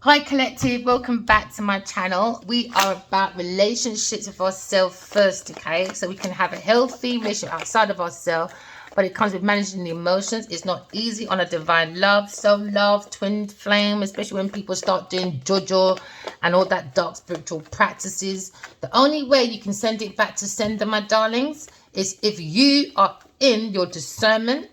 Hi collective, welcome back to my channel. We are about relationships with ourselves first, okay? So we can have a healthy relationship outside of ourselves, but it comes with managing the emotions. It's not easy on a divine love, self-love, twin flame, especially when people start doing jojo and all that dark spiritual practices. The only way you can send it back to sender, my darlings, is if you are in your discernment,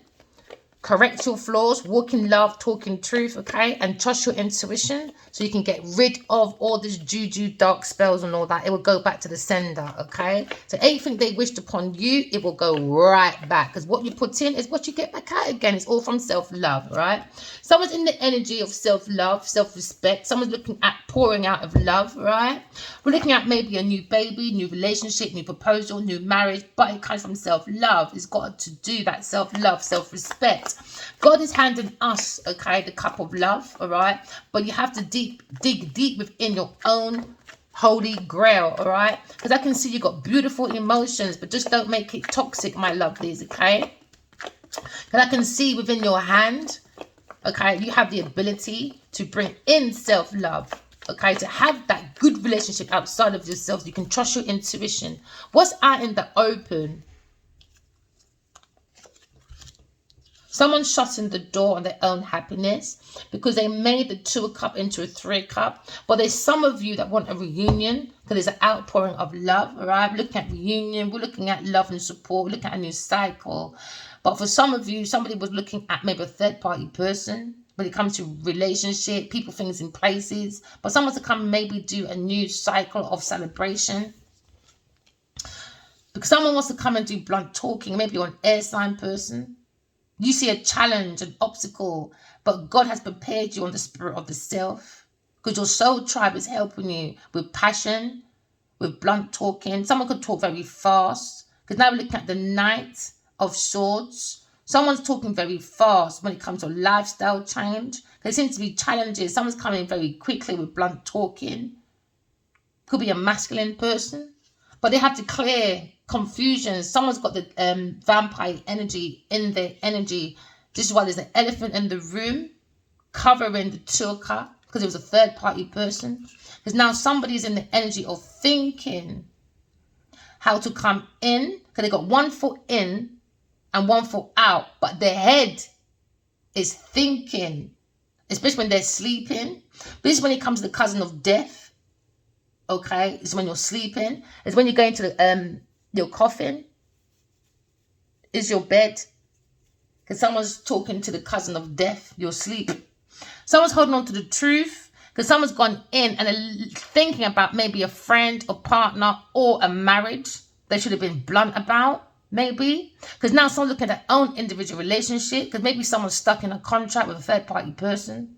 correct your flaws, walk in love, talk in truth, okay? And trust your intuition so you can get rid of all this juju, dark spells and all that. It will go back to the sender, okay? So anything they wished upon you, it will go right back. Because what you put in is what you get back out again. It's all from self-love, right? Someone's in the energy of self-love, self-respect. Someone's looking at pouring out of love, right? We're looking at maybe a new baby, new relationship, new proposal, new marriage, but it comes from self-love. It's got to do that self-love, self-respect. God is handing us, okay, the cup of love, all right? But you have to dig deep within your own holy grail, all right? Because I can see you got beautiful emotions, but just don't make it toxic, my lovelies, okay? Because I can see within your hand, okay, you have the ability to bring in self-love, okay, to have that good relationship outside of yourself. You can trust your intuition. What's out in the open? Someone's shutting the door on their own happiness because they made the 2 of cup into a 3 cup. But there's some of you that want a reunion because there's an outpouring of love, all right? We're looking at reunion. We're looking at love and support. We're looking at a new cycle. But for some of you, somebody was looking at maybe a third-party person when it comes to relationship, people, things in places. But someone's to come maybe do a new cycle of celebration. Because someone wants to come and do blunt talking. Maybe you're an air sign person. You see a challenge, an obstacle, but God has prepared you on the spirit of the self because your soul tribe is helping you with passion, with blunt talking. Someone could talk very fast because now we're looking at the Knight of Swords. Someone's talking very fast when it comes to lifestyle change. There seems to be challenges. Someone's coming very quickly with blunt talking. Could be a masculine person, but they have to clear confusion. Someone's got the vampire energy in their energy. This is why there's an elephant in the room covering the 2 of cups, because it was a third-party person. Because now somebody's in the energy of thinking how to come in, because they got 1 foot in and 1 foot out, but their head is thinking, especially when they're sleeping. This is when it comes to the cousin of death. Okay, it's when you're sleeping. It's when you go into the your coffin. Is your bed. Because someone's talking to the cousin of death. You're asleep. Someone's holding on to the truth. Because someone's gone in and thinking about maybe a friend or partner or a marriage they should have been blunt about. Maybe. Because now someone's looking at their own individual relationship. Because maybe someone's stuck in a contract with a third-party person.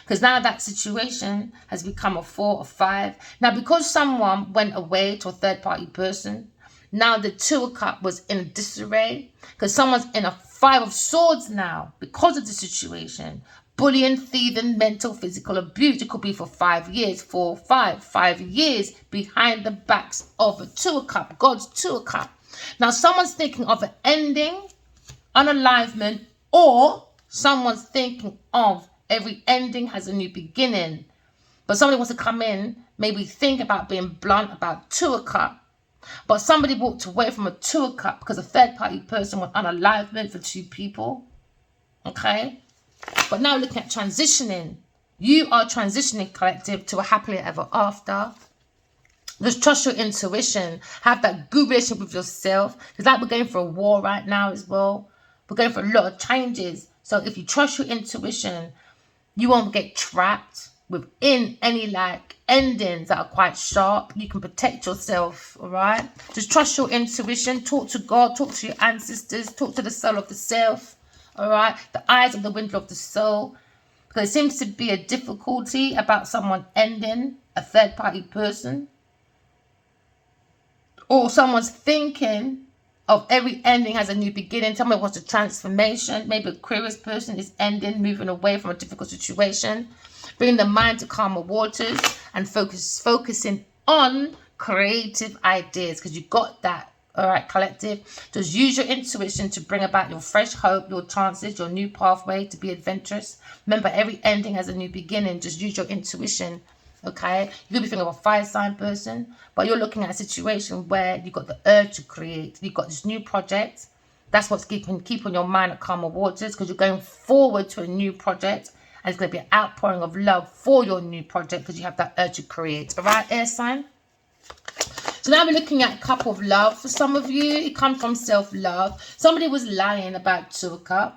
Because now that situation has become a 4 or 5. Now, because someone went away to a third-party person, now the 2 of cups was in a disarray. Because someone's in a 5 of swords now because of the situation. Bullying, thieving, mental, physical abuse. It could be for 5 years, 4, 5 years behind the backs of a 2 of cups, God's 2 of cups. Now, someone's thinking of an ending, unalivement, or someone's thinking of every ending has a new beginning. But somebody wants to come in, maybe think about being blunt about 2 of cups. But somebody walked away from a 2 of cups because a third-party person went unalivement for 2 people. Okay? But now looking at transitioning. You are transitioning, collective, to a happily ever after. Just trust your intuition. Have that good relationship with yourself. It's like we're going for a war right now as well. We're going for a lot of changes. So if you trust your intuition, you won't get trapped within any endings that are quite sharp. You can protect yourself, all right? Just trust your intuition. Talk to God. Talk to your ancestors. Talk to the soul of the self, all right? The eyes of the window of the soul. Because there seems to be a difficulty about someone ending, a third-party person. Or someone's thinking of every ending has a new beginning. Somebody wants a transformation. Maybe a Aquarius person is ending, moving away from a difficult situation. Bringing the mind to calmer waters and focusing on creative ideas. Because you got that All right, collective. Just use your intuition to bring about your fresh hope, your chances, your new pathway to be adventurous. Remember, every ending has a new beginning. Just use your intuition. Okay, you could be thinking of a fire sign person, but you're looking at a situation where you've got the urge to create. You've got this new project. That's what's keeping your mind at calmer waters, because you're going forward to a new project, and it's going to be an outpouring of love for your new project because you have that urge to create. All right, air sign. So now we're looking at cup of love. For some of you, it comes from self-love. Somebody was lying about 2 of Cups,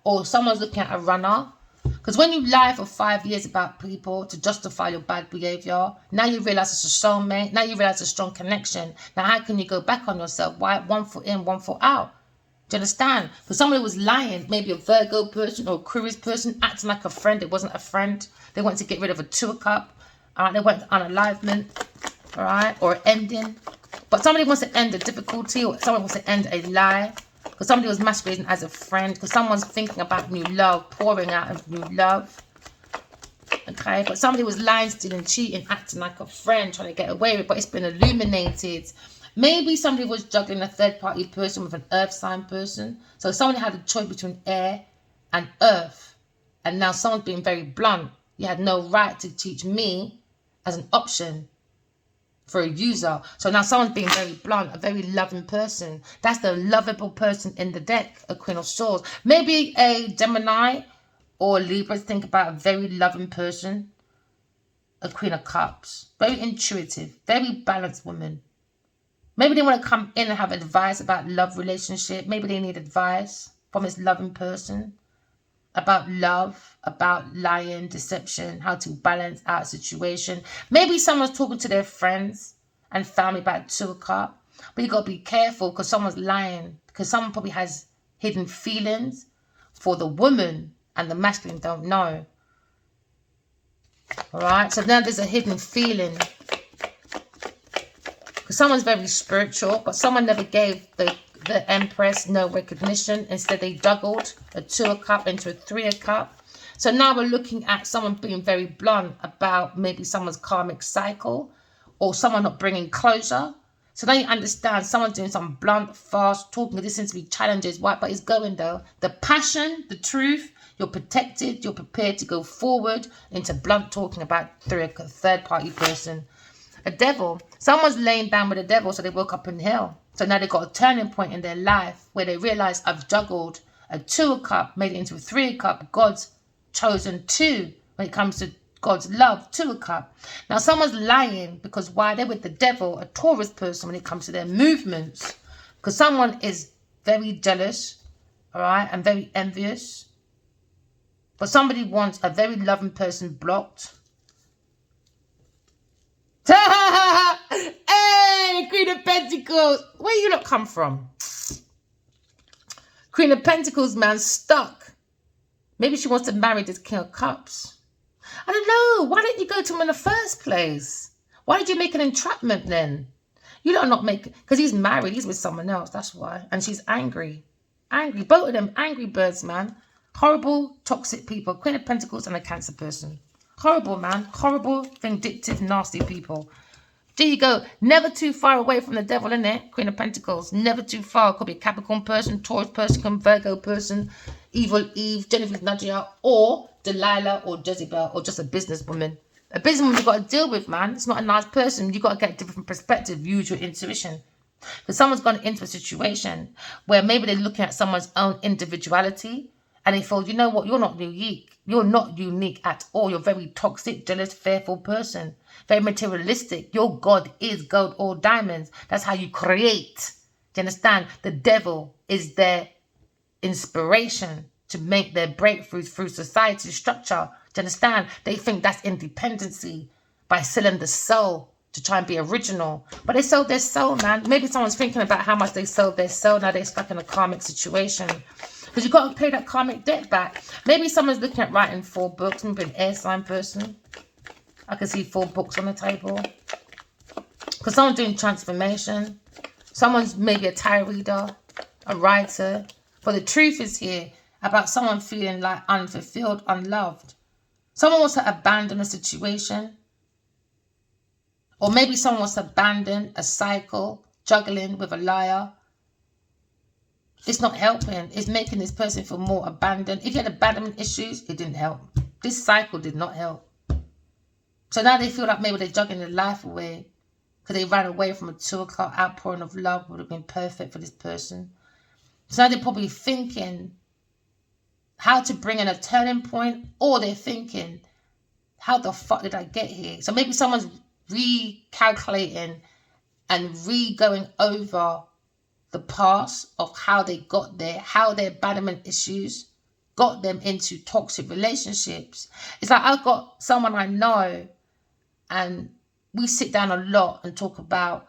or someone's looking at a runner. Because when you lie for 5 years about people to justify your bad behavior, now you realize it's a soulmate. Now you realize it's a strong connection. Now how can you go back on yourself? Why 1 foot in, 1 foot out? Do you understand? Because somebody was lying, maybe a Virgo person or a Aquarius person, acting like a friend. It wasn't a friend. They wanted to get rid of a 2 of Cups. They went on unalivement. All right, or ending. But somebody wants to end a difficulty, or someone wants to end a lie, because somebody was masquerading as a friend, because someone's thinking about new love, pouring out of new love. Okay, but somebody was lying, stealing, cheating, acting like a friend, trying to get away with it, but it's been illuminated. Maybe somebody was juggling a third-party person with an earth sign person. So somebody had a choice between air and earth, and now someone's being very blunt. You had no right to teach me as an option for a user. So now someone's being very blunt, a very loving person. That's the lovable person in the deck, a Queen of Swords. Maybe a Gemini or Libra, think about a very loving person, a Queen of Cups. Very intuitive, very balanced woman. Maybe they want to come in and have advice about love relationship. Maybe they need advice from this loving person about love, about lying, deception, how to balance out a situation. Maybe someone's talking to their friends and family about 2 of Cups. But you got to be careful, because someone's lying. Because someone probably has hidden feelings for the woman, and the masculine don't know. All right? So now there's a hidden feeling. Because someone's very spiritual, but someone never gave the Empress no recognition. Instead, they juggled a 2 of Cups into a 3 of Cups. So now we're looking at someone being very blunt about maybe someone's karmic cycle, or someone not bringing closure. So now you understand someone's doing some blunt, fast talking. This seems to be challenges. Why? But it's going though. The passion, the truth, you're protected. You're prepared to go forward into blunt talking about a third-party person. A devil. Someone's laying down with a devil, so they woke up in hell. So now they've got a turning point in their life where they realize, I've juggled a 2 of Cups, made it into a 3 of Cups. God's chosen 2 when it comes to God's love, 2 of Cups. Now someone's lying because why? They're with the devil, a Taurus person, when it comes to their movements. Because someone is very jealous, all right, and very envious. But somebody wants a very loving person blocked. Hey, Queen of Pentacles. Where you lot come from? Queen of Pentacles, man, stuck. Maybe she wants to marry this King of Cups. I don't know. Why didn't you go to him in the first place? Why did you make an entrapment then? You don't not make... Because he's married. He's with someone else. That's why. And she's angry. Angry. Both of them angry birds, man. Horrible, toxic people. Queen of Pentacles and a Cancer person. Horrible, man. Horrible, vindictive, nasty people. There you go. Never too far away from the devil, innit? Queen of Pentacles. Never too far. Could be a Capricorn person, Taurus person, Virgo person, Evil Eve, Genevieve Nadia, or Delilah, or Jezebel, or just a businesswoman. A businesswoman you've got to deal with, man. It's not a nice person. You've got to get a different perspective. Use your intuition. Because someone's gone into a situation where maybe they're looking at someone's own individuality, and they feel, you know what, you're not unique. You're not unique at all. You're a very toxic, jealous, fearful person. Very materialistic. Your God is gold or diamonds. That's how you create. Do you understand? The devil is their inspiration to make their breakthroughs through society structure. Do you understand? They think that's independency by selling the soul to try and be original. But they sold their soul, man. Maybe someone's thinking about how much they sold their soul. Now they're stuck in a karmic situation. Because you've got to pay that karmic debt back. Maybe someone's looking at writing 4 books. Maybe an air sign person. I can see 4 books on the table. Because someone's doing transformation. Someone's maybe a tarot reader, a writer. But the truth is here about someone feeling like unfulfilled, unloved. Someone wants to abandon a situation. Or maybe someone wants to abandon a cycle juggling with a liar, it's not helping. It's making this person feel more abandoned. If you had abandonment issues, it didn't help. This cycle did not help. So now they feel like maybe they're juggling their life away because they ran away from a 2 o'clock outpouring of love would have been perfect for this person. So now they're probably thinking how to bring in a turning point, or they're thinking, how the fuck did I get here? So maybe someone's recalculating and going over the past of how they got there, how their abandonment issues got them into toxic relationships. It's like I've got someone I know and we sit down a lot and talk about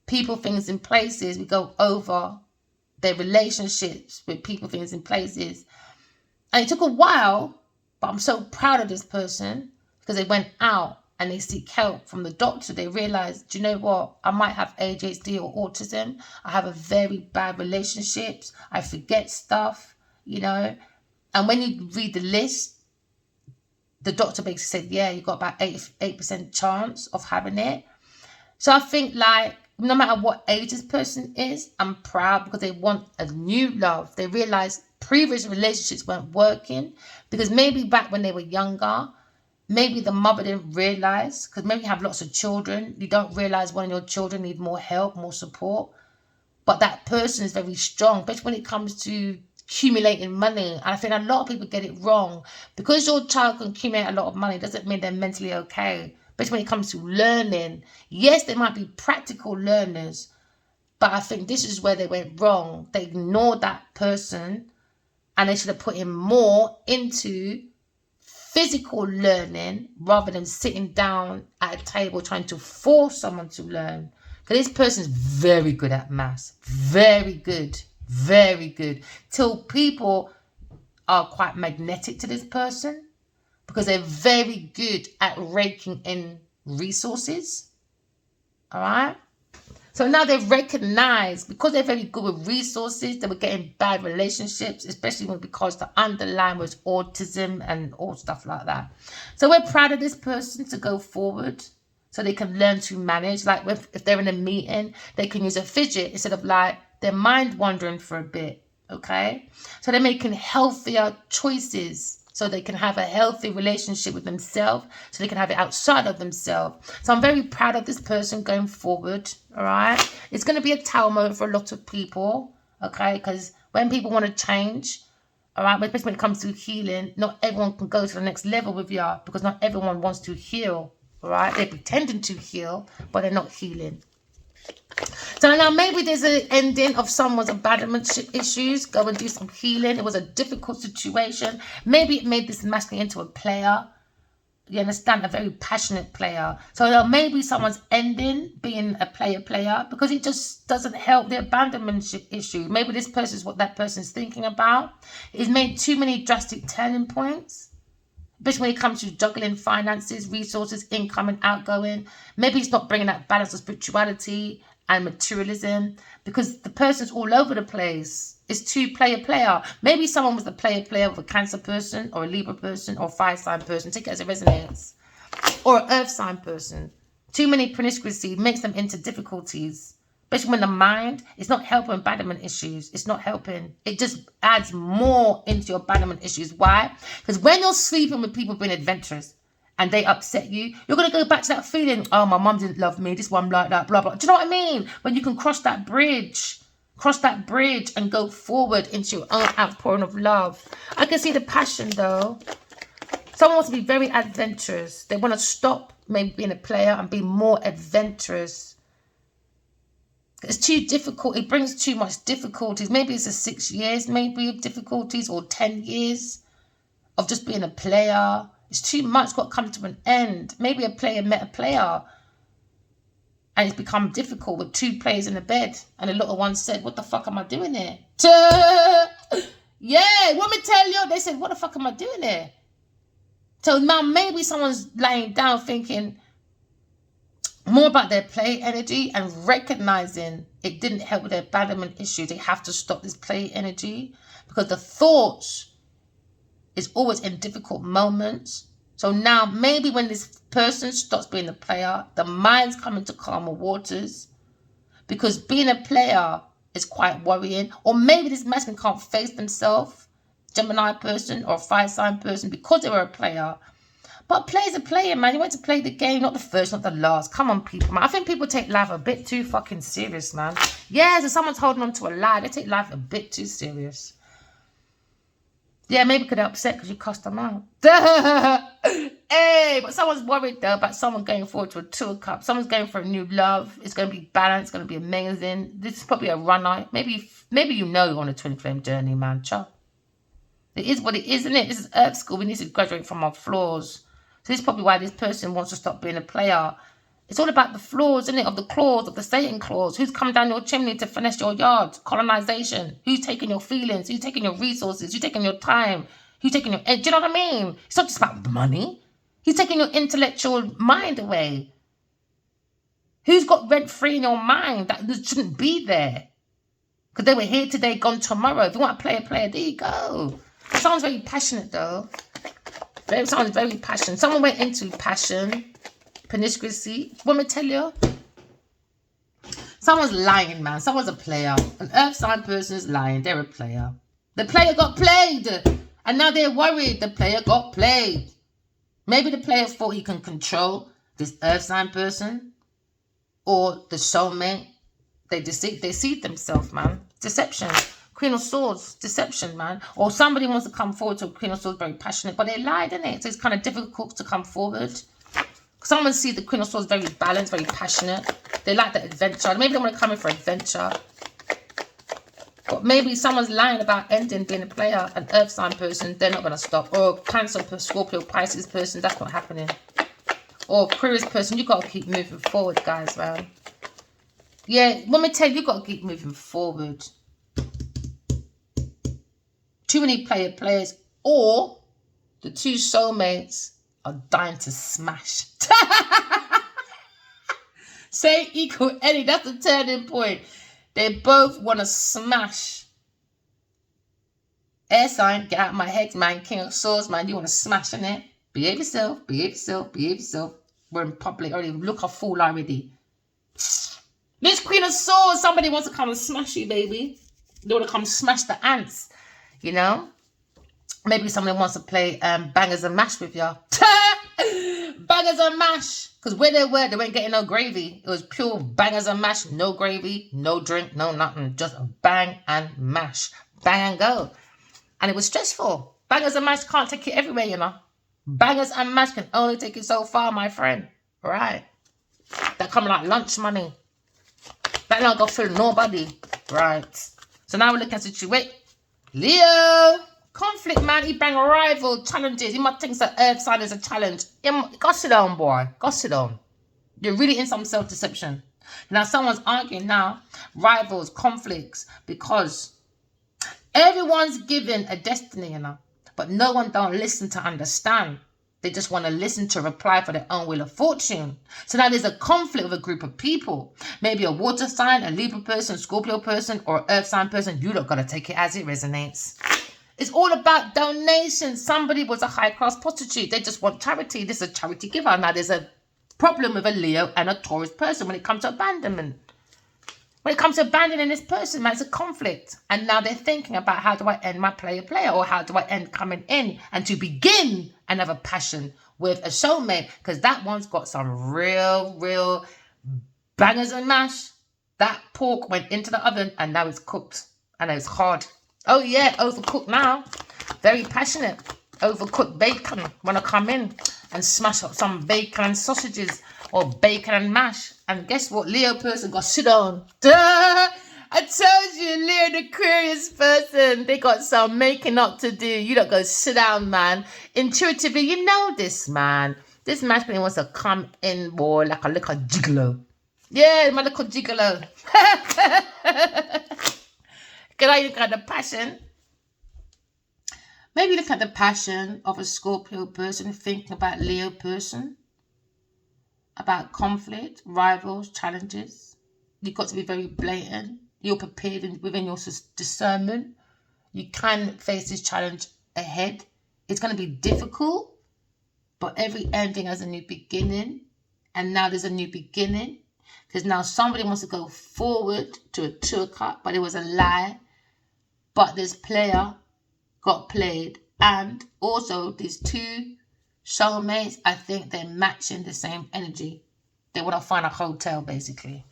people, things, and places. We go over their relationships with people, things, and places. And it took a while, but I'm so proud of this person because they went out and they seek help from the doctor. They realized, do you know what? I might have ADHD or autism. I have a very bad relationships. I forget stuff, you know. And when you read the list, the doctor basically said, yeah, you got about 8% chance of having it. So I think, like, no matter what age this person is, I'm proud because they want a new love. They realize previous relationships weren't working because maybe back when they were younger, maybe the mother didn't realize, because maybe you have lots of children, you don't realize one of your children need more help, more support. But that person is very strong, especially when it comes to accumulating money. And I think a lot of people get it wrong. Because your child can accumulate a lot of money doesn't mean they're mentally okay. Especially when it comes to learning. Yes, they might be practical learners, but I think this is where they went wrong. They ignored that person and they should have put in more into physical learning rather than sitting down at a table trying to force someone to learn. Because this person's very good at maths. Very good. Very good. Till people are quite magnetic to this person because they're very good at raking in resources. All right? So now they've recognized, because they're very good with resources, they were getting bad relationships, especially because the underlying was autism and all stuff like that. So we're proud of this person to go forward so they can learn to manage. Like if they're in a meeting, they can use a fidget instead of like their mind wandering for a bit, okay? So they're making healthier choices so they can have a healthy relationship with themselves, so they can have it outside of themselves. So I'm very proud of this person going forward, all right? It's going to be a tower moment for a lot of people, okay? Because when people want to change, all right, especially when it comes to healing, not everyone can go to the next level with you because not everyone wants to heal, all right? They're pretending to heal, but they're not healing. So now maybe there's an ending of someone's abandonment issues. Go and do some healing. It was a difficult situation. Maybe it made this masculine into a player. You understand? A very passionate player. So now maybe someone's ending being a player because it just doesn't help the abandonment issue. Maybe this person is what that person's thinking about. It's made too many drastic turning points. Especially when it comes to juggling finances, resources, income and outgoing. Maybe it's not bringing that balance of spirituality and materialism because the person's all over the place. It's too player. Maybe someone was a player with a Cancer person or a Libra person or a fire sign person. Take it as it resonates. Or an earth sign person. Too many promiscuity makes them into difficulties. Especially when the mind is not helping abandonment issues. It's not helping. It just adds more into your abandonment issues. Why? Because when you're sleeping with people being adventurous and they upset you, you're going to go back to that feeling, oh, my mum didn't love me, this one like that, blah, blah. Do you know what I mean? When you can cross that bridge and go forward into your own outpouring of love. I can see the passion, though. Someone wants to be very adventurous. They want to stop maybe being a player and be more adventurous. It's too difficult. It brings too much difficulties. Maybe it's a 6 years, maybe of difficulties, or 10 years of just being a player. It's too much. It's got to come to an end. Maybe a player met a player and it's become difficult with 2 players in the bed. And the little one said, what the fuck am I doing here? Yeah, want me to tell you? They said, what the fuck am I doing here? So now maybe someone's lying down thinking more about their play energy and recognizing it didn't help with their abandonment issue. They have to stop this play energy because the thoughts is always in difficult moments. So now maybe when this person stops being a player, the mind's coming to calmer waters. Because being a player is quite worrying. Or maybe this masculine can't face themselves, Gemini person or a fire sign person, because they were a player. But players are playing, man. You want to play the game, not the first, not the last. Come on, people, man. I think people take life a bit too fucking serious, man. Yeah, so someone's holding on to a lie. They take life a bit too serious. Yeah, maybe could have upset because you cussed them out. Hey, but someone's worried, though, about someone going forward to a 2 of Cups. Someone's going for a new love. It's going to be balanced. It's going to be amazing. This is probably a runner. Maybe you know you're on a twin flame journey, man. Chuck. It is what it is, isn't it? This is Earth School. We need to graduate from our flaws. So this is probably why this person wants to stop being a player. It's all about the flaws, isn't it? Of the claws, of the Satan claws. Who's come down your chimney to finesse your yard? Colonization. Who's taking your feelings? Who's taking your resources? Who's taking your time? Who's taking your... Do you know what I mean? It's not just about the money. He's taking your intellectual mind away. Who's got rent-free in your mind that shouldn't be there? Because they were here today, gone tomorrow. If you want to play a player, there you go. It sounds very passionate, though. It sounds very passionate. Someone went into passion, promiscuity. Want me to tell you? Someone's lying, man. Someone's a player. An earth sign person is lying. They're a player. The player got played. And now they're worried. The player got played. Maybe the player thought he can control this earth sign person. Or the soulmate. They deceive themselves, man. Deception. Queen of Swords, deception, man. Or somebody wants to come forward to a Queen of Swords, very passionate, but they lied, isn't it? So it's kind of difficult to come forward. Someone sees the Queen of Swords very balanced, very passionate. They like the adventure. Maybe they want to come in for adventure. But maybe someone's lying about ending being a player, an earth sign person, they're not going to stop. Or Cancer, Scorpio, Pisces person, that's not happening. Or Aquarius person, you got to keep moving forward, guys, man. Yeah, let me tell you, you got to keep moving forward. Too many players, or the 2 soulmates are dying to smash. Same equal any, that's the turning point. They both want to smash. Air sign, get out of my head, man. King of Swords, man. You want to smash, innit? Behave yourself, behave yourself, behave yourself. We're in public already. Look how fool already. This Queen of Swords, somebody wants to come and smash you, baby. They want to come smash the ants. You know, maybe somebody wants to play bangers and mash with you. Bangers and mash. Because where they weren't getting no gravy. It was pure bangers and mash. No gravy, no drink, no nothing. Just bang and mash. Bang and go. And it was stressful. Bangers and mash can't take you everywhere, you know. Bangers and mash can only take you so far, my friend. Right. That come like lunch money. That not go fill nobody. Right. So now we're looking at the situation. Leo, conflict, man. He bang rival challenges. He might think that earth sign is a challenge. Go sit down, boy. Go sit down. You're really in some self-deception. Now, someone's arguing now. Rivals, conflicts, because everyone's given a destiny, you know. But no one don't listen to understand. They just want to listen to reply for their own wheel of fortune. So now there's a conflict with a group of people. Maybe a water sign, a Libra person, Scorpio person, or earth sign person. You don't got to take it as it resonates. It's all about donations. Somebody was a high-class prostitute. They just want charity. This is a charity giver. Now there's a problem with a Leo and a Taurus person when it comes to abandonment. When it comes to abandoning this person, man, it's a conflict. And now they're thinking about, how do I end my player, or how do I end coming in and to begin another passion with a soulmate? Because that one's got some real bangers and mash. That pork went into the oven and now it's cooked and it's hard. Oh yeah, overcooked now. Very passionate. Overcooked bacon. Want to come in and smash up some bacon and sausages or bacon and mash. And guess what? Leo person got sit on. Duh! I told you, Leo the Aquarius person, they got some making up to do. You don't go sit down, man. Intuitively, you know this, man. This masculine wants to come in more like a little gigolo. Yeah, my little gigolo. Can I look at the passion? Maybe look at the passion of a Scorpio person thinking about Leo person. About conflict, rivals, challenges. You've got to be very blatant. You're prepared within your discernment. You can face this challenge ahead. It's going to be difficult, but every ending has a new beginning. And now there's a new beginning. Because now somebody wants to go forward to a 2 of Cups, but it was a lie. But this player got played. And also these 2 soulmates, I think they're matching the same energy. They want to find a hotel, basically.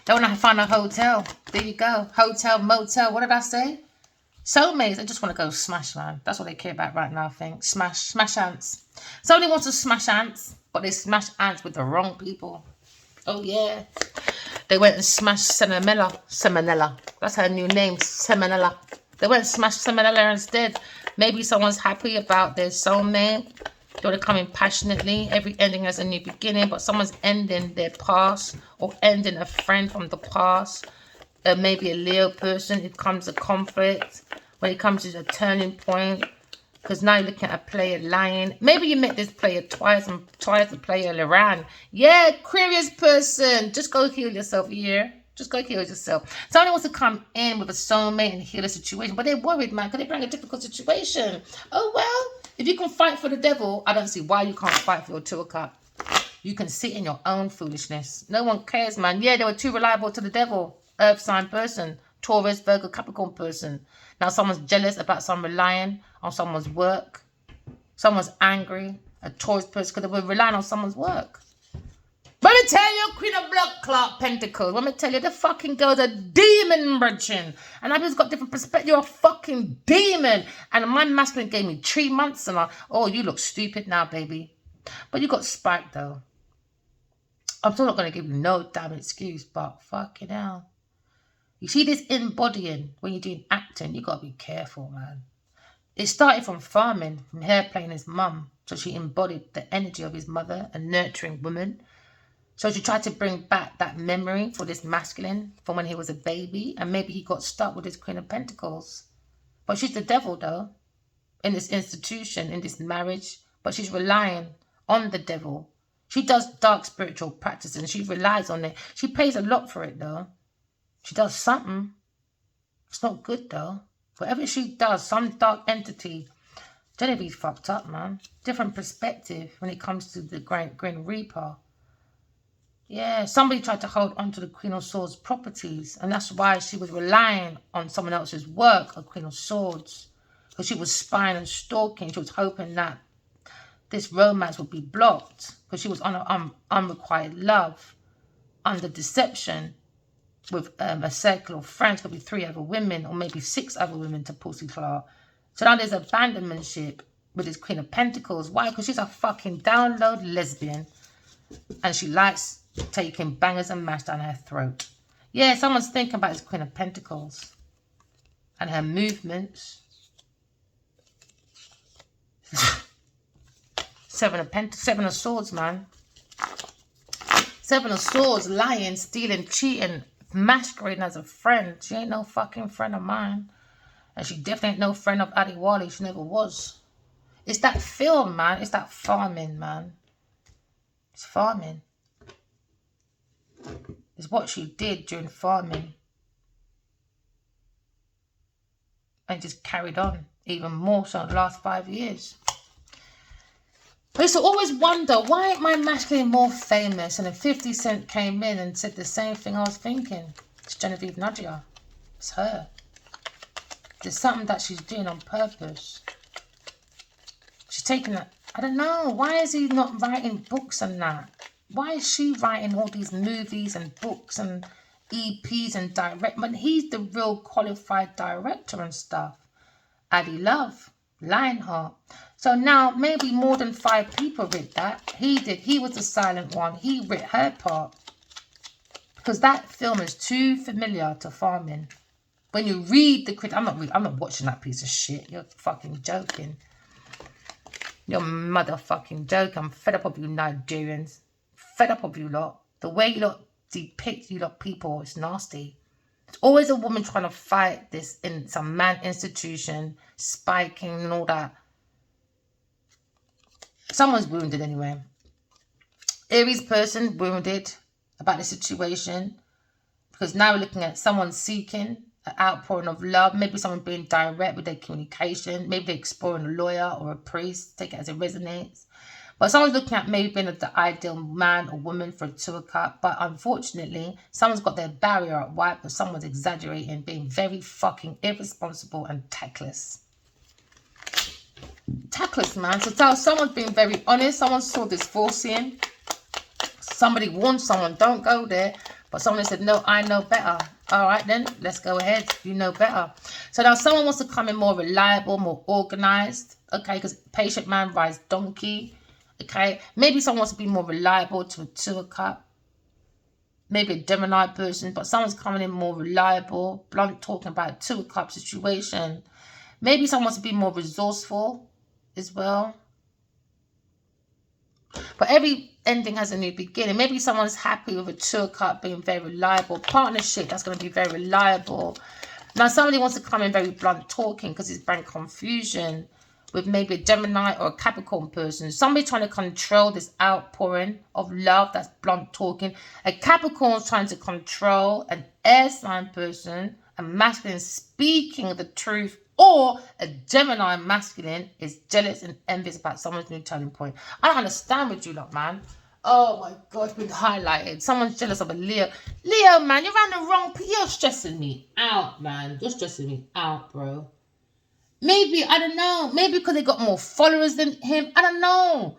They want to find a hotel. There you go. Hotel, motel. What did I say? Soulmates, they just want to go smash, man. That's what they care about right now, I think. Smash ants. Somebody wants to smash ants, but they smash ants with the wrong people. Oh, yeah. They went and smashed Semanella. That's her new name, Semanella. They went and smashed Semanella instead. Maybe someone's happy about their soulmate. They want to come in passionately. Every ending has a new beginning, but someone's ending their past or ending a friend from the past. Maybe a Leo person. It comes to conflict. When it comes to a turning point. Because now you're looking at a player lying. Maybe you met this player twice and twice the player ran. Yeah, Aquarius person. Just go heal yourself here. Just go heal yourself. Somebody wants to come in with a soulmate and heal a situation. But they're worried, man. Because they bring a difficult situation. Oh, well. If you can fight for the devil, I don't see why you can't fight for your 2 of Cups. You can sit in your own foolishness. No one cares, man. Yeah, they were too reliable to the devil. Earth sign person. Taurus, Virgo, Capricorn person. Now someone's jealous about someone relying on someone's work. Someone's angry. A Taurus person because they were relying on someone's work. Let me tell you, Queen of Blood Clot Pentacles. Let me tell you, the fucking girl's a demon virgin. And I've just got different perspective. You're a fucking demon. And my masculine gave me 3 months and oh, you look stupid now, baby. But you got spiked though. I'm still not going to give you no damn excuse, but fucking hell. You see this embodying when you're doing acting, you got to be careful, man. It started from farming, from her playing his mum. So she embodied the energy of his mother, a nurturing woman. So she tried to bring back that memory for this masculine from when he was a baby. And maybe he got stuck with his Queen of Pentacles. But she's the devil, though, in this institution, in this marriage. But she's relying on the devil. She does dark spiritual practices and she relies on it. She pays a lot for it, though. She does something. It's not good, though. Whatever she does, some dark entity, Genevieve's fucked up, man. Different perspective when it comes to the Grim Reaper. Yeah, somebody tried to hold on to the Queen of Swords properties, and that's why she was relying on someone else's work, a Queen of Swords, because she was spying and stalking. She was hoping that this romance would be blocked, because she was on unrequited love, under deception, with a circle of friends, could be 3 other women, or maybe 6 other women to Pussy Clark. So now there's abandonmentship with this Queen of Pentacles. Why? Because she's a fucking download lesbian, and she likes taking bangers and mash down her throat. Yeah, someone's thinking about this Queen of Pentacles and her movements. 7 of Swords, man. 7 of Swords, lying, stealing, cheating, masquerading as a friend. She ain't no fucking friend of mine. And she definitely ain't no friend of Adiwali. She never was. It's that film, man. It's that farming, man. It's farming. It's what she did during farming. And just carried on. Even more so in the last 5 years. I used to always wonder, why ain't my masculine more famous? And then 50 Cent came in and said the same thing I was thinking. It's Genevieve Nadia. It's her. There's something that she's doing on purpose. She's taking that. I don't know. Why is he not writing books and that? Why is she writing all these movies and books and EPs and direct? But he's the real qualified director and stuff. Addie Love, Lionheart. So now maybe more than 5 people read that. He did. He was the silent one. He read her part. Because that film is too familiar to farming. When you read the critic, I'm not watching that piece of shit. You're fucking joking. You're motherfucking joking. I'm fed up of you Nigerians. Fed up of you lot. The way you lot depict you lot people is nasty. There's always a woman trying to fight this in some man institution, spiking and all that. Someone's wounded anyway. Aries person wounded about the situation. Because now we're looking at someone seeking an outpouring of love. Maybe someone being direct with their communication. Maybe they're exploring a lawyer or a priest. Take it as it resonates. But someone's looking at maybe being the ideal man or woman for a 2 of cups. But unfortunately, someone's got their barrier up wide, but someone's exaggerating, being very fucking irresponsible and tactless. Tactless, man. So tell someone's being very honest. Someone saw this forcing. Somebody warned someone, don't go there. But someone said, no, I know better. All right, then, let's go ahead. You know better. So now someone wants to come in more reliable, more organized. Okay, because patient man rides donkey. Okay, maybe someone wants to be more reliable to a 2 of cups. Maybe a Gemini person, but someone's coming in more reliable, blunt, talking about a 2 of cups situation. Maybe someone wants to be more resourceful as well. But every ending has a new beginning. Maybe someone's happy with a 2 of cups being very reliable. Partnership, that's going to be very reliable. Now, somebody wants to come in very blunt talking because it's bringing confusion with maybe a Gemini or a Capricorn person. Somebody trying to control this outpouring of love that's blunt talking. A Capricorn's trying to control an air sign person, a masculine speaking the truth, or a Gemini masculine is jealous and envious about someone's new turning point. I don't understand with you lot, man. Oh my God, it's been highlighted. Someone's jealous of a Leo. Leo, man, you're around the wrong... You're stressing me out, man. You're stressing me out, bro. Maybe, I don't know. Maybe because they got more followers than him. I don't know.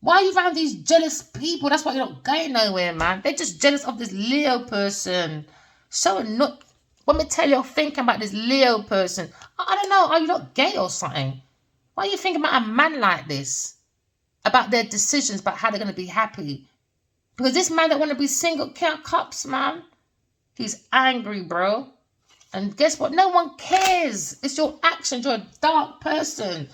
Why are you around these jealous people? That's why you're not going nowhere, man. They're just jealous of this Leo person. So annoying. Let me tell you, thinking about this Leo person. I don't know. Are you not gay or something? Why are you thinking about a man like this? About their decisions, about how they're going to be happy. Because this man that want to be single can't cups, man. He's angry, bro. And guess what? No one cares. It's your actions. You're a dark person.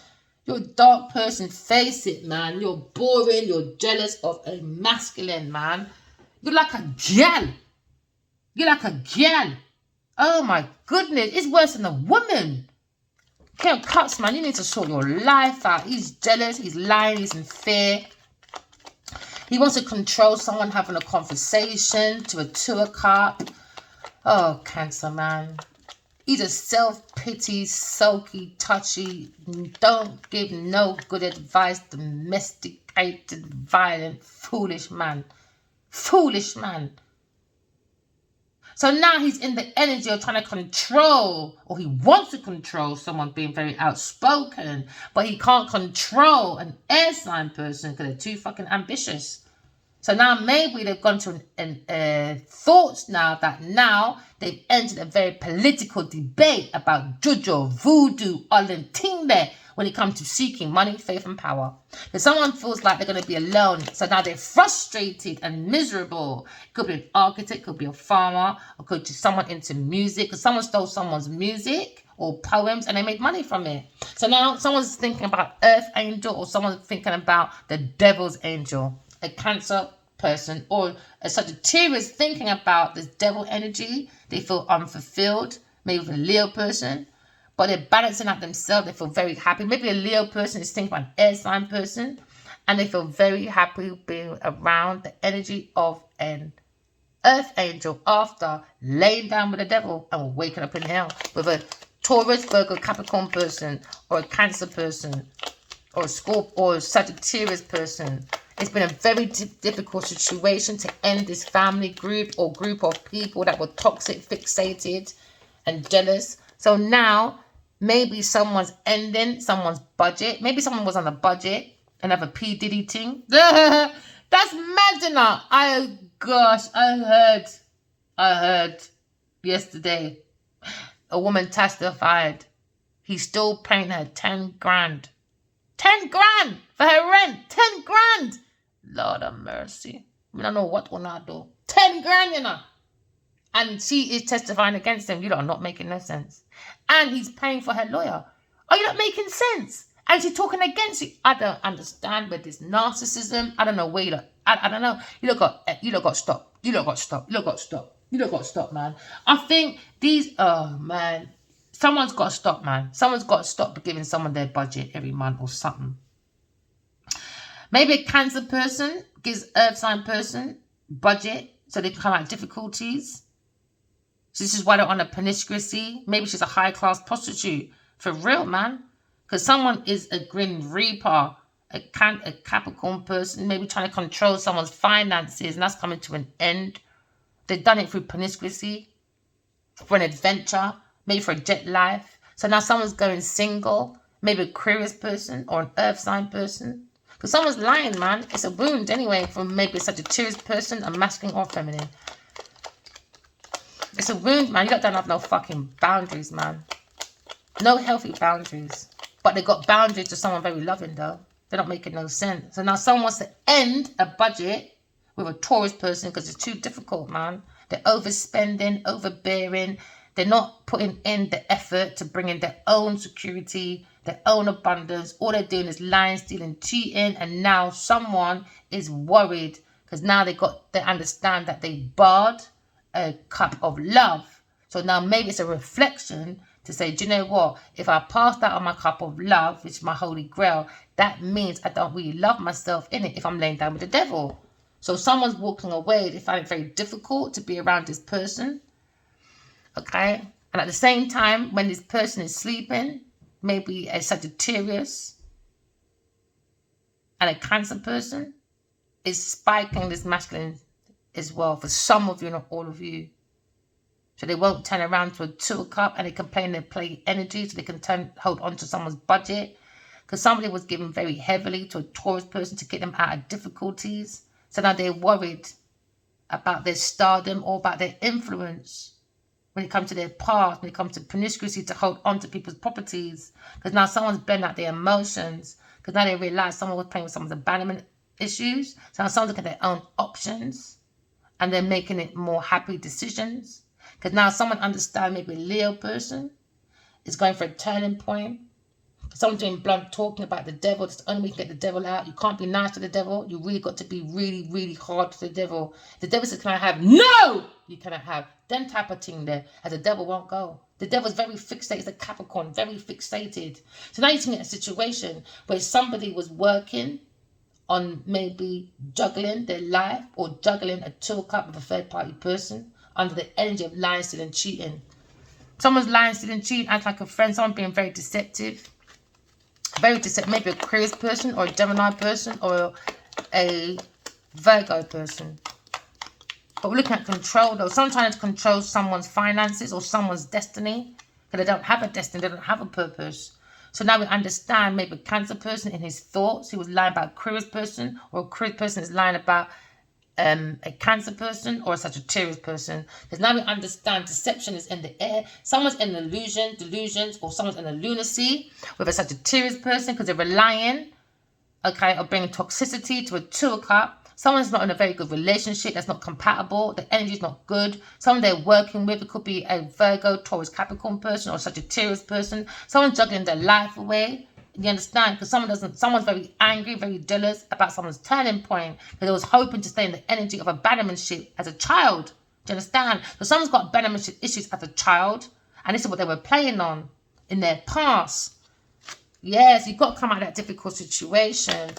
You're a dark person. Face it, man. You're boring. You're jealous of a masculine, man. You're like a gal. You're like a gal. Oh, my goodness. It's worse than a woman. King of Cups, man. You need to sort your life out. He's jealous. He's lying. He's in fear. He wants to control someone having a conversation to a 2 of cups. Oh, Cancer, man. He's a self-pity, sulky, touchy, don't give no good advice, domesticated, violent, foolish man. Foolish man. So now he's in the energy of trying to control, or he wants to control someone being very outspoken, but he can't control an air sign person because they're too fucking ambitious. So now maybe they've gone to thoughts now that now they've entered a very political debate about juju, voodoo, all them thing there when it comes to seeking money, faith and power. Because someone feels like they're going to be alone. So now they're frustrated and miserable. It could be an architect, could be a farmer, or could be someone into music. Because someone stole someone's music or poems and they made money from it. So now someone's thinking about Earth Angel or someone's thinking about the Devil's Angel. A Cancer person or a Sagittarius thinking about this devil energy. They feel unfulfilled. Maybe with a Leo person. But they're balancing out themselves. They feel very happy. Maybe a Leo person is thinking about an air sign person. And they feel very happy being around the energy of an Earth Angel after laying down with the devil and waking up in hell. With a Taurus, Virgo, Capricorn person or a Cancer person or a Scorpio or a Sagittarius person. It's been a very difficult situation to end this family group or group of people that were toxic, fixated, and jealous. So now, maybe someone's ending someone's budget. Maybe someone was on a budget and have a P. Diddy thing. That's mad, I heard yesterday a woman testified he's still paying her 10 grand. 10 grand for her rent. 10 grand. Lord have mercy. I don't know what will I do. 10 grand, you know. And she is testifying against him. You lot are not making no sense. And he's paying for her lawyer. Are you not making sense? And she's talking against you. I don't understand with this narcissism. I don't know where you lot. I don't know. You lot got to stop. You lot got to stop. You lot got to stop. You lot got to stop, man. I think these, oh, man. Someone's got to stop, man. Someone's got to stop giving someone their budget every month or something. Maybe a Cancer person gives Earth sign person budget so they can come out of difficulties. So this is why they're on a promiscuity. Maybe she's a high-class prostitute. For real, man. Because someone is a Grim Reaper, a Capricorn person, maybe trying to control someone's finances, and that's coming to an end. They've done it through promiscuity, for an adventure, maybe for a jet life. So now someone's going single, maybe a Aquarius person or an earth sign person. Because someone's lying, man. It's a wound anyway from maybe a Sagittarius person, a masculine or feminine. It's a wound, man. You don't have no fucking boundaries, man. No healthy boundaries. But they got boundaries to someone very loving, though. They're not making no sense. So now someone wants to end a budget with a Taurus person because it's too difficult, man. They're overspending, overbearing. They're not putting in the effort to bring in their own security, their own abundance. All they're doing is lying, stealing, cheating. And now someone is worried because now they understand that they barred a cup of love. So now maybe it's a reflection to say, do you know what? If I pass that on my cup of love, which is my holy grail, that means I don't really love myself in it if I'm laying down with the devil. So someone's walking away. They find it very difficult to be around this person. Okay? And at the same time, when this person is sleeping, maybe a Sagittarius and a Cancer person is spiking this masculine as well for some of you, not all of you. So they won't turn around to a 2 of cup and they complain they play energy so they can hold on to someone's budget. Because somebody was given very heavily to a Taurus person to get them out of difficulties. So now they're worried about their stardom or about their influence when it comes to their past, when it comes to promiscuity to hold on to people's properties. Because now someone's blending out their emotions. Because now they realize someone was playing with someone's abandonment issues. So now someone's looking at their own options and they're making it more happy decisions. Because now someone understands, maybe a Leo person is going for a turning point. Someone doing blunt talking about the devil. That's the only way you can get the devil out. You can't be nice to the devil. You really got to be really, really hard to the devil. The devil says, can I have? No! You cannot have. Then type of thing there. As the devil won't go. The devil's very fixated. It's a Capricorn. Very fixated. So now you can get a situation where somebody was working on maybe juggling their life or juggling a 2 of cup with a third party person under the energy of lying, stealing, cheating. Someone's lying, stealing, cheating, acting like a friend. Someone being very deceptive. Very deceptive. Maybe a Aquarius person or a Gemini person or a Virgo person. But we're looking at control though. Someone trying to control someone's finances or someone's destiny. Because they don't have a destiny. They don't have a purpose. So now we understand maybe a Cancer person in his thoughts. He was lying about a Aquarius person. Or a Aquarius person is lying about a Cancer person or a Sagittarius person. Because now we understand deception is in the air. Someone's in an illusion, delusions, or someone's in a lunacy with a Sagittarius person because they're relying, okay, or bringing toxicity to a 2 of cup. Someone's not in a very good relationship that's not compatible. The energy is not good. Someone they're working with, it could be a Virgo, Taurus, Capricorn person or a Sagittarius person. Someone's juggling their life away. You understand? Because someone's very angry, very jealous about someone's turning point. Because they was hoping to stay in the energy of abandonmentship as a child. Do you understand? So someone's got abandonmentship issues as a child. And this is what they were playing on in their past. Yes, you've got to come out of that difficult situation.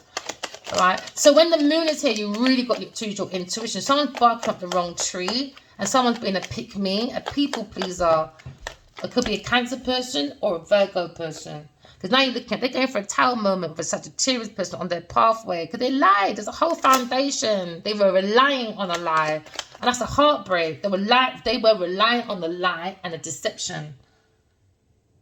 Alright? So when the moon is here, you really got to use your intuition. Someone's barking up the wrong tree. And someone's being a pick-me, a people pleaser. It could be a Cancer person or a Virgo person. Because now you're looking at, they're going for a tower moment with a Sagittarius person on their pathway. Because they lied. There's a whole foundation. They were relying on a lie. And that's a heartbreak. They were relying on the lie and the deception.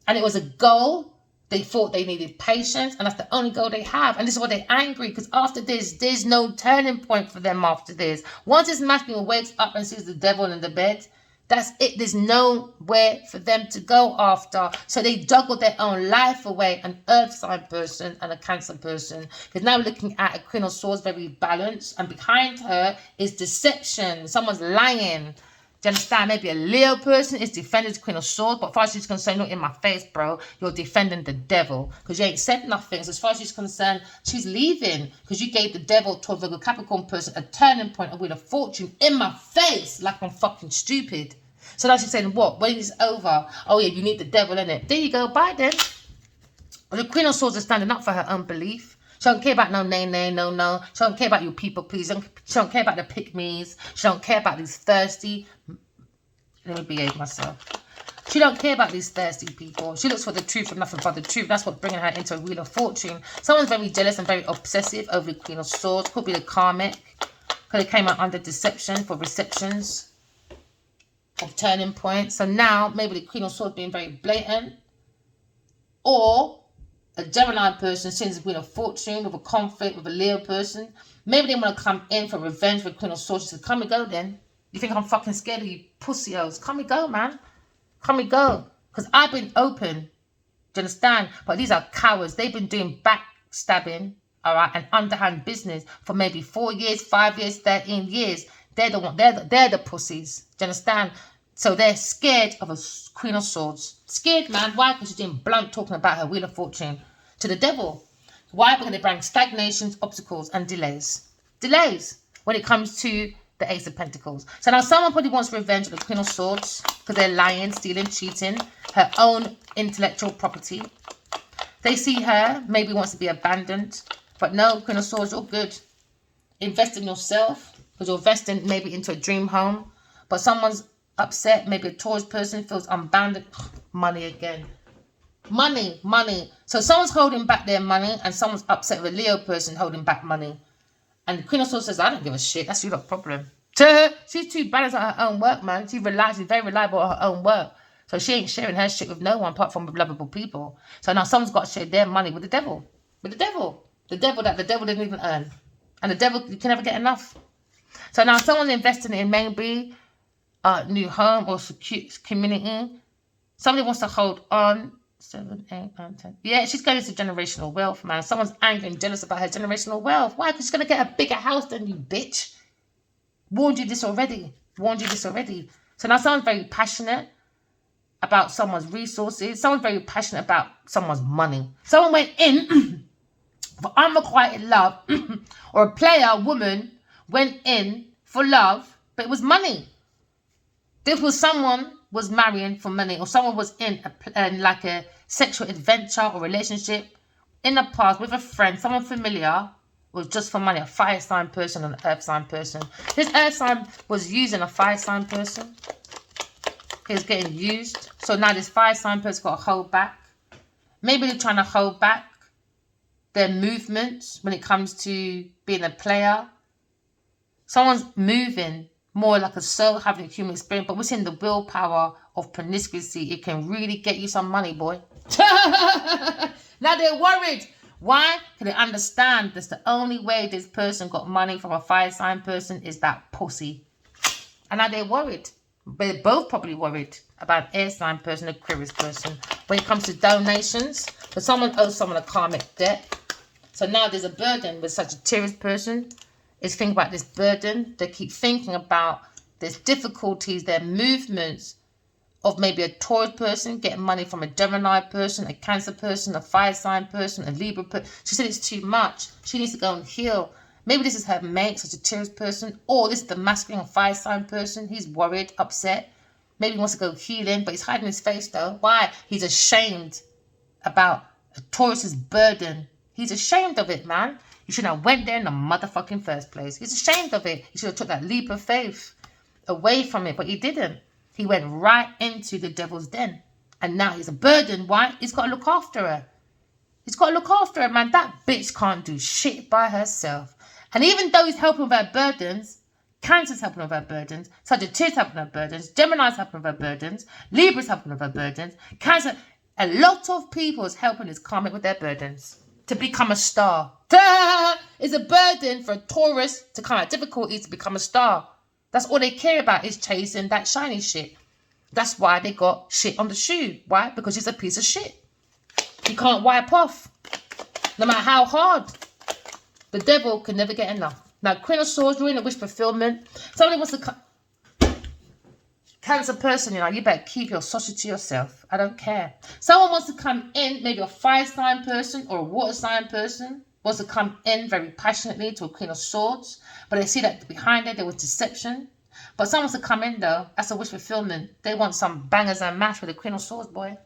And it was a goal. They thought they needed patience. And that's the only goal they have. And this is why they're angry. Because after this, there's no turning point for them after this. Once this masculine wakes up and sees the devil in the bed, that's it. There's nowhere for them to go after. So they juggle their own life away. An earth sign person and a Cancer person. Because now we're looking at a Queen of Swords, very balanced. And behind her is deception. Someone's lying. Do you understand? Maybe a Leo person is defending the Queen of Swords. But as far as she's concerned, not in my face, bro. You're defending the devil. Because you ain't said nothing. So as far as she's concerned, she's leaving. Because you gave the devil to a Virgo Capricorn person a turning point, a Wheel of Fortune in my face. Like I'm fucking stupid. So now she's saying, what? When it's over? Oh yeah, you need the devil in it. There you go. Bye then. The Queen of Swords is standing up for her own belief. She don't care about no no. She don't care about your people, please. She don't care about the pick-me's. She don't care about these thirsty. Let me behave myself. She don't care about these thirsty people. She looks for the truth and nothing but the truth. That's what's bringing her into a Wheel of Fortune. Someone's very jealous and very obsessive over the Queen of Swords. Could be the karmic. Because it came out under deception for receptions of turning points. So now, maybe the Queen of Swords being very blatant. Or a Gemini person seeing the Wheel of Fortune with a conflict with a Leo person. Maybe they want to come in for revenge with Queen of Swords. She said, come and go then. You think I'm fucking scared of you pussy-os? Come and go, man. Come and go. Because I've been open. Do you understand? But these are cowards. They've been doing backstabbing, all right, and underhand business for maybe 4 years, 5 years, 13 years. They're the one. They're the pussies. Do you understand? So they're scared of a Queen of Swords. Scared, man. Why? Because she's doing blunt talking about her Wheel of Fortune to the devil. Why? Because they bring stagnations, obstacles, and delays. Delays when it comes to the Ace of Pentacles. So now someone probably wants revenge on the Queen of Swords because they're lying, stealing, cheating, her own intellectual property. They see her, maybe wants to be abandoned. But no, Queen of Swords, you're good. Invest in yourself because you're investing maybe into a dream home. But someone's upset, maybe a Taurus person feels unbounded. Money again. Money, money. So someone's holding back their money and someone's upset with a Leo person holding back money. And the Queen of Swords says, I don't give a shit. That's your problem. To her, she's too balanced at her own work, man. She's very reliable at her own work. So she ain't sharing her shit with no one apart from with lovable people. So now someone's got to share their money with the devil. With the devil. The devil that the devil didn't even earn. And the devil, you can never get enough. So now someone's investing in maybe a new home or secure community. Somebody wants to hold on. 7, 8, 9, 10. Yeah, she's going into generational wealth, man. Someone's angry and jealous about her generational wealth. Why? Because she's going to get a bigger house than you, bitch. Warned you this already. Warned you this already. So now someone's very passionate about someone's resources. Someone's very passionate about someone's money. Someone went in for unrequited love or a player, a woman, went in for love, but it was money. This was someone was marrying for money, or someone was in like a sexual adventure or relationship in the past with a friend, someone familiar, was just for money, a fire sign person and an earth sign person. This earth sign was using a fire sign person. He was getting used. So now this fire sign person got to hold back. Maybe they're trying to hold back their movements when it comes to being a player. Someone's moving more like a soul, having a human experience, but within the willpower of promiscuity, it can really get you some money, boy. Now they're worried. Why? Because they understand that's the only way this person got money from a fire sign person is that pussy. And now they're worried. But they're both probably worried about an air sign person, Aquarius person. When it comes to donations, because someone owes someone a karmic debt. So now there's a burden with such a Sagittarius person. Is thinking about this burden. They keep thinking about there's difficulties, their movements of maybe a Taurus person getting money from a Gemini person, a Cancer person, a fire sign person, a Libra person. She said it's too much. She needs to go and heal. Maybe this is her mate, such a Sagittarius person, or this is the masculine fire sign person. He's worried, upset. Maybe he wants to go healing, but he's hiding his face though. Why? He's ashamed about a Taurus's burden. He's ashamed of it, man. You shouldn't have went there in the motherfucking first place. He's ashamed of it. He should have took that leap of faith away from it, but he didn't. He went right into the devil's den. And now he's a burden. Why? He's got to look after her. He's got to look after her, man. That bitch can't do shit by herself. And even though he's helping with her burdens, Cancer's helping with her burdens, Sagittarius helping with her burdens, Gemini's helping with her burdens, Libra's helping with her burdens, Cancer, a lot of people is helping this karmic with their burdens to become a star. It's a burden for a Taurus to come out difficulties to become a star. That's all they care about is chasing that shiny shit. That's why they got shit on the shoe. Why? Because it's a piece of shit. You can't wipe off. No matter how hard. The devil can never get enough. Now, Queen of Swords, you're in a wish fulfillment. Somebody wants to come. Cancer person, you know, you better keep your sausage to yourself. I don't care. Someone wants to come in, maybe a fire sign person or a water sign person, wants to come in very passionately to a Queen of Swords, but they see that behind it there was deception. But someone wants to come in though, that's a wish fulfillment. They want some bangers and mash with the Queen of Swords, boy.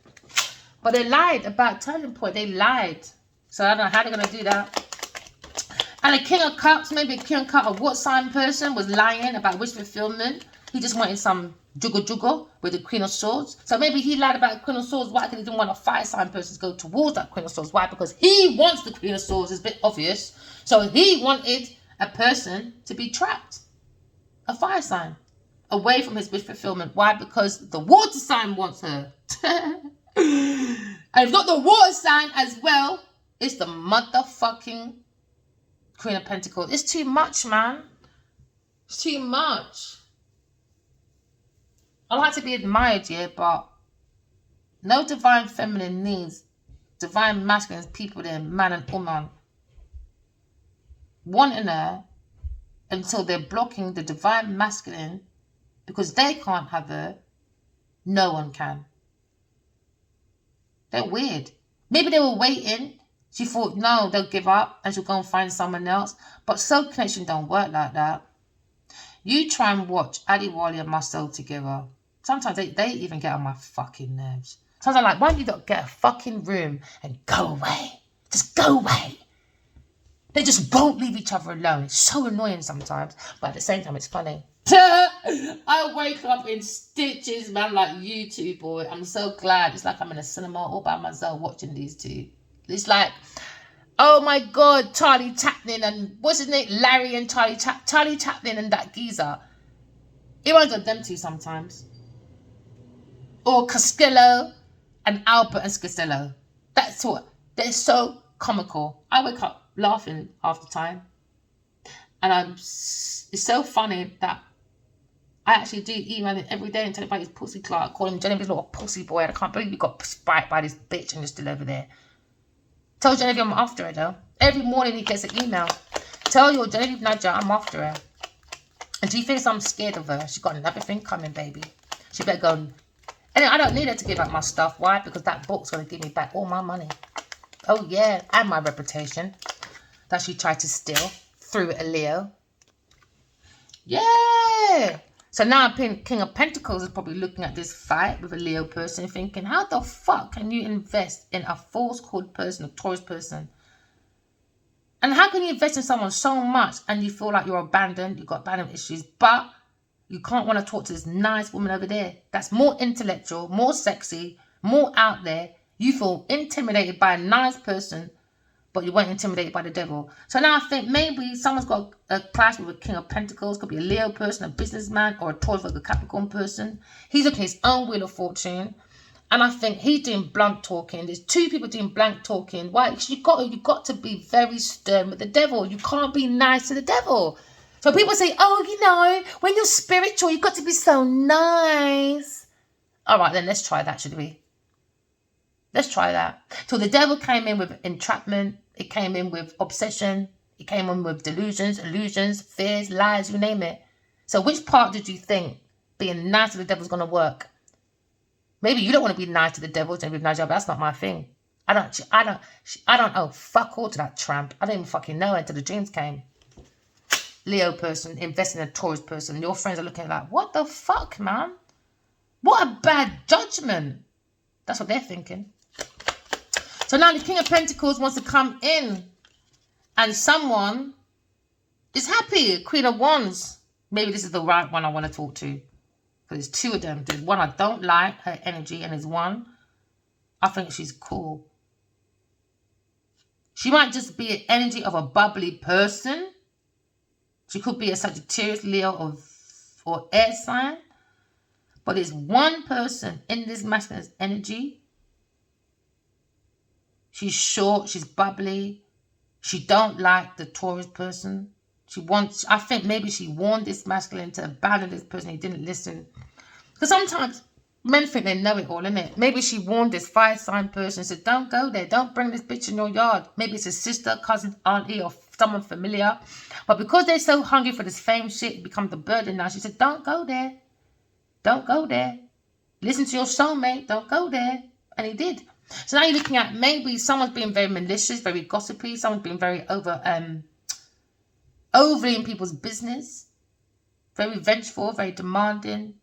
But they lied about turning point. They lied. So I don't know how they're going to do that. And a King of Cups, maybe a King of Cups, a water sign person was lying about wish fulfillment. He just wanted some juggle with the Queen of Swords. So maybe he lied about the Queen of Swords. Why? Because he didn't want a fire sign person to go towards that Queen of Swords. Why? Because he wants the Queen of Swords. It's a bit obvious. So he wanted a person to be trapped, a fire sign, away from his wish fulfillment. Why? Because the water sign wants her. And if not the water sign as well, it's the motherfucking Queen of Pentacles. It's too much, man. It's too much. I like to be admired, yeah, but no divine feminine needs divine masculine people there, man and woman, wanting her until they're blocking the divine masculine because they can't have her. No one can. They're weird. Maybe they were waiting. She thought, no, they'll give up and she'll go and find someone else. But soul connection don't work like that. You try and watch Adi Wali and Marcel together. Sometimes they even get on my fucking nerves. Sometimes I'm like, why don't you not get a fucking room and go away? Just go away. They just won't leave each other alone. It's so annoying sometimes. But at the same time, it's funny. I wake up in stitches, man, like you two, boy. I'm so glad. It's like I'm in a cinema all by myself watching these two. It's like, oh my God, Charlie Chaplin and what's his name? Larry and Charlie Chaplin and that geezer. It reminds me of them two sometimes. Or Costello and Albert and Costello. That's what. They're so comical. I wake up laughing half the time. And it's so funny that I actually do email him every day and tell him about his pussy Clark. Call him Genevieve's little pussy boy. And I can't believe you got spiked by this bitch and you're still over there. Tell Genevieve I'm after her though. Every morning he gets an email. Tell your Genevieve Nadja I'm after her. And she thinks I'm scared of her. She's got another thing coming, baby. She better go. And I don't need her to give up my stuff. Why? Because that book's going to give me back all my money. Oh yeah. And my reputation. That she tried to steal. Through a Leo. Yeah. So now King of Pentacles is probably looking at this fight with a Leo person thinking, how the fuck can you invest in a false called person, a Taurus person? And how can you invest in someone so much and you feel like you're abandoned, you've got abandonment issues, but you can't want to talk to this nice woman over there that's more intellectual, more sexy, more out there. You feel intimidated by a nice person, but you weren't intimidated by the devil. So now I think maybe someone's got a clash with a King of Pentacles. Could be a Leo person, a businessman, or a Taurus like a Capricorn person. He's looking at his own wheel of fortune. And I think he's doing blunt talking. There's two people doing blunt talking. Why? Because you got to be very stern with the devil. You can't be nice to the devil. So people say, oh, you know, when you're spiritual, you've got to be so nice. All right, then let's try that, should we? Let's try that. So the devil came in with entrapment. It came in with obsession. It came in with delusions, illusions, fears, lies, you name it. So which part did you think being nice to the devil is going to work? Maybe you don't want to be nice to the devil, but that's not my thing. I don't owe fuck all to that tramp. I didn't even fucking know until the dreams came. Leo person investing in a Taurus person. Your friends are looking like, what the fuck, man? What a bad judgment. That's what they're thinking. So now the King of Pentacles wants to come in. And someone is happy. Queen of Wands. Maybe this is the right one I want to talk to. Because there's two of them. There's one I don't like, her energy. And there's one, I think she's cool. She might just be an energy of a bubbly person. She could be a Sagittarius, Leo, or air sign. But there's one person in this masculine energy. She's short, she's bubbly. She don't like the Taurus person. I think maybe she warned this masculine to abandon this person. He didn't listen. Because sometimes men think they know it all, innit? Maybe she warned this fire sign person, said, don't go there. Don't bring this bitch in your yard. Maybe it's a sister, cousin, auntie, or someone familiar. But because they're so hungry for this fame shit, it becomes the burden now. She said, don't go there. Don't go there. Listen to your soulmate. Don't go there. And he did. So now you're looking at maybe someone's being very malicious, very gossipy. Someone's being very overly in people's business. Very vengeful, very demanding.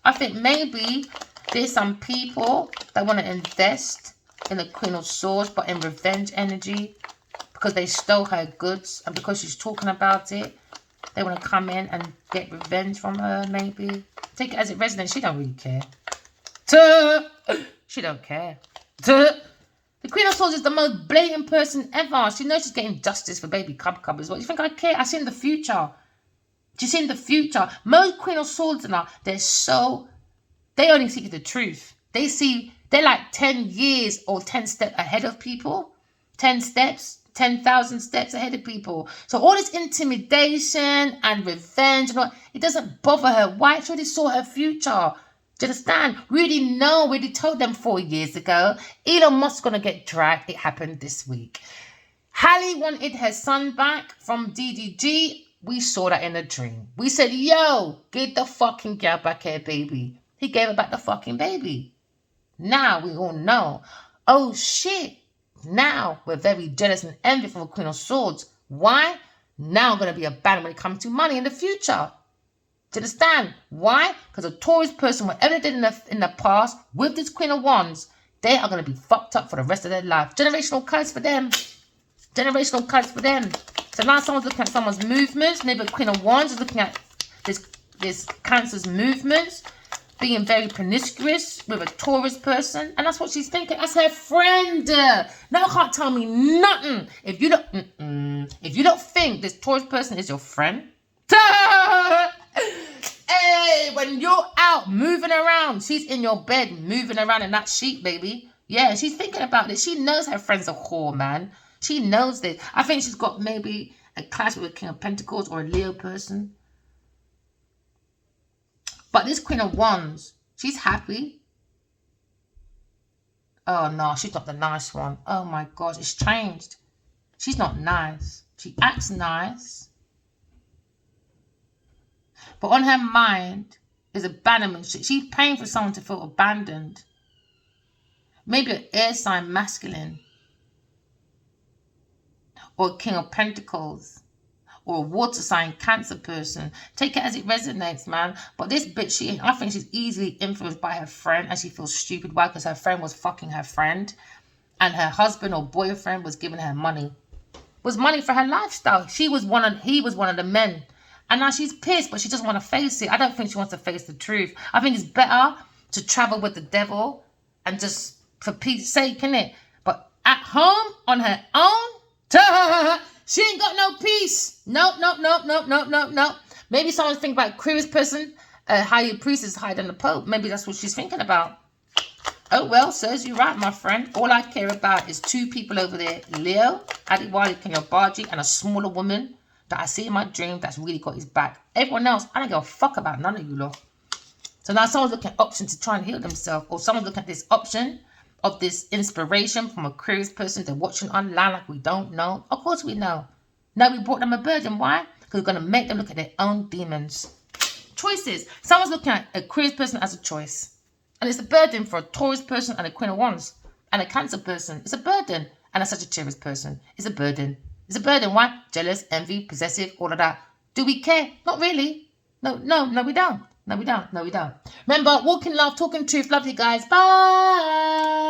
I think maybe there's some people that want to invest in the Queen of Swords, but in revenge energy. Because they stole her goods. And because she's talking about it, they want to come in and get revenge from her, maybe. Take it as it resonates. She don't really care. Tuh. She don't care. Tuh. The Queen of Swords is the most blatant person ever. She knows she's getting justice for baby Cub as well. You think I care? I see in the future. Do you see in the future? Most Queen of Swords now, they only see the truth. They're like 10 years or 10 steps ahead of people. 10 steps, 10,000 steps ahead of people. So all this intimidation and revenge and all, it doesn't bother her. Why? She already saw her future. Do you understand? We already told them 4 years ago. Elon Musk's going to get dragged. It happened this week. Hallie wanted her son back from DDG. We saw that in a dream. We said, yo, get the fucking girl back here, baby. He gave her back the fucking baby. Now we all know. Oh, shit. Now we're very jealous and envious of the Queen of Swords. Why? Now I'm going to be abandoned when it comes to money in the future. Do you understand? Why? Because a Taurus person, whatever they did in the past with this Queen of Wands, they are going to be fucked up for the rest of their life. Generational curse for them. Generational curse for them. So now someone's looking at someone's movements. Maybe the Queen of Wands is looking at this Cancer's movements, being very promiscuous with a Taurus person. And that's what she's thinking. That's her friend. Now can't tell me nothing. If you don't think this Taurus person is your friend. Hey, when you're out moving around, she's in your bed moving around in that sheet, baby. Yeah, she's thinking about this. She knows her friend's a whore, man. She knows this. I think she's got maybe a clash with a King of Pentacles or a Leo person. But this Queen of Wands, she's happy. Oh, no, she's not the nice one. Oh, my gosh, it's changed. She's not nice. She acts nice. But on her mind is abandonment. She's paying for someone to feel abandoned. Maybe an air sign masculine. Or a King of Pentacles. Or a water sign Cancer person. Take it as it resonates, man. But this bitch, I think she's easily influenced by her friend. And she feels stupid. Why? Because her friend was fucking her friend. And her husband or boyfriend was giving her money. Was money for her lifestyle. He was one of the men. And now she's pissed, but she doesn't want to face it. I don't think she wants to face the truth. I think it's better to travel with the devil and just for peace sake, innit? But at home, on her own, she ain't got no peace. No. Maybe someone's thinking about Aquarius person, higher priest is higher than the Pope. Maybe that's what she's thinking about. Oh, well, serves you right, my friend. All I care about is 2 people over there, Leo, Adiwali Kenyabaji, and a smaller woman that I see in my dream that's really got his back. Everyone else, I don't give a fuck about none of you lot. So now someone's looking at options to try and heal themselves, or someone's looking at this option of this inspiration from a curious person they're watching online like we don't know. Of course we know. Now we brought them a burden. Why? Because we're going to make them look at their own demons. Choices. Someone's looking at a curious person as a choice. And it's a burden for a Taurus person and a Queen of Wands. And a Cancer person. It's a burden. And a Sagittarius person. It's a burden. It's a burden. Why? Jealous, envy, possessive, all of that. Do we care? Not really. No, we don't. No, we don't. Remember, walking love, talking truth. Love you guys. Bye.